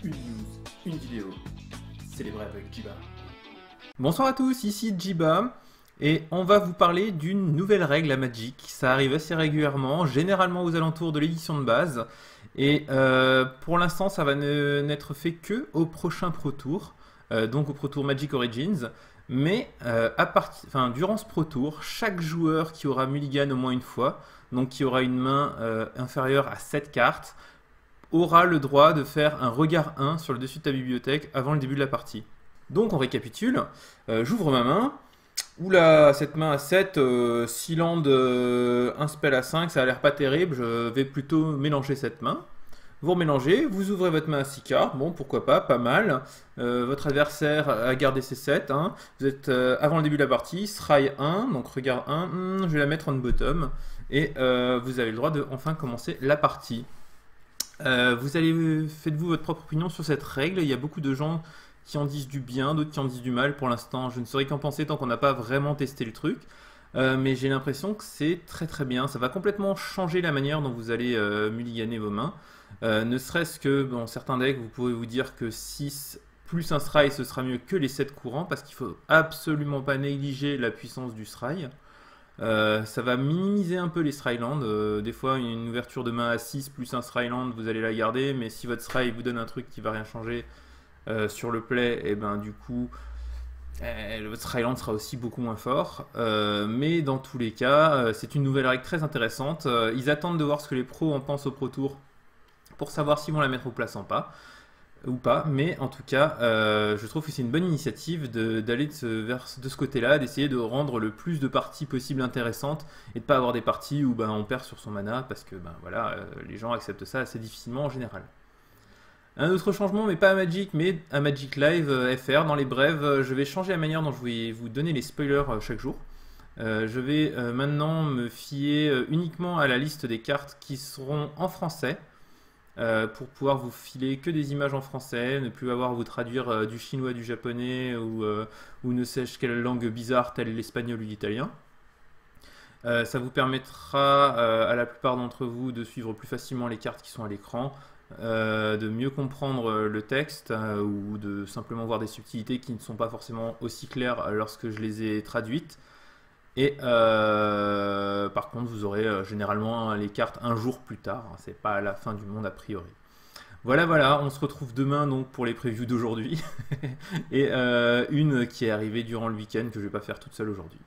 une news, une vidéo. Célébré avec Jiba. Bonsoir à tous, ici Jiba. Et on va vous parler d'une nouvelle règle à Magic. Ça arrive assez régulièrement, généralement aux alentours de l'édition de base. Et pour l'instant, ça va n'être fait que au prochain Pro Tour, donc au Pro Tour Magic Origins. Mais durant ce Pro Tour, chaque joueur qui aura mulligan au moins une fois, donc qui aura une main inférieure à 7 cartes, aura le droit de faire un regard 1 sur le dessus de ta bibliothèque avant le début de la partie. Donc on récapitule, j'ouvre ma main. Oula, cette main à 7, 6 landes, un spell à 5, ça a l'air pas terrible, je vais plutôt mélanger cette main. Vous remélangez, vous ouvrez votre main à 6 cartes, bon pourquoi pas mal. Votre adversaire a gardé ses 7, hein. Vous êtes avant le début de la partie, Sry 1, donc regard 1, je vais la mettre on bottom. Et vous avez le droit de enfin commencer la partie. Faites-vous votre propre opinion sur cette règle, il y a beaucoup de gens qui en disent du bien, d'autres qui en disent du mal. Pour l'instant, je ne saurais qu'en penser tant qu'on n'a pas vraiment testé le truc. Mais j'ai l'impression que c'est très très bien. Ça va complètement changer la manière dont vous allez mulliganer vos mains. Ne serait-ce que dans certains decks, vous pouvez vous dire que 6 plus un Sry, ce sera mieux que les 7 courants, parce qu'il ne faut absolument pas négliger la puissance du Sry. Ça va minimiser un peu les Sryland. Des fois, une ouverture de main à 6 plus un Sryland, vous allez la garder, mais si votre Sry vous donne un truc qui va rien changer sur le play, et ben du coup votre Sryland sera aussi beaucoup moins fort. Mais dans tous les cas, c'est une nouvelle règle très intéressante. Ils attendent de voir ce que les pros en pensent au Pro Tour pour savoir s'ils vont la mettre au place ou pas, mais en tout cas, je trouve que c'est une bonne initiative d'aller de ce côté-là, d'essayer de rendre le plus de parties possibles intéressantes et de pas avoir des parties où on perd sur son mana parce que voilà, les gens acceptent ça assez difficilement en général. Un autre changement, mais pas à Magic, mais à Magic Live FR, dans les brèves, je vais changer la manière dont je vais vous donner les spoilers chaque jour. Je vais maintenant me fier uniquement à la liste des cartes qui seront en français, pour pouvoir vous filer que des images en français, ne plus avoir à vous traduire du chinois, du japonais ou ne sais-je quelle langue bizarre telle l'espagnol ou l'italien. Ça vous permettra à la plupart d'entre vous de suivre plus facilement les cartes qui sont à l'écran, de mieux comprendre le texte ou de simplement voir des subtilités qui ne sont pas forcément aussi claires lorsque je les ai traduites. Et par contre, vous aurez généralement les cartes un jour plus tard, hein, c'est pas à la fin du monde a priori. Voilà, on se retrouve demain donc pour les previews d'aujourd'hui et une qui est arrivée durant le week-end que je vais pas faire toute seule aujourd'hui.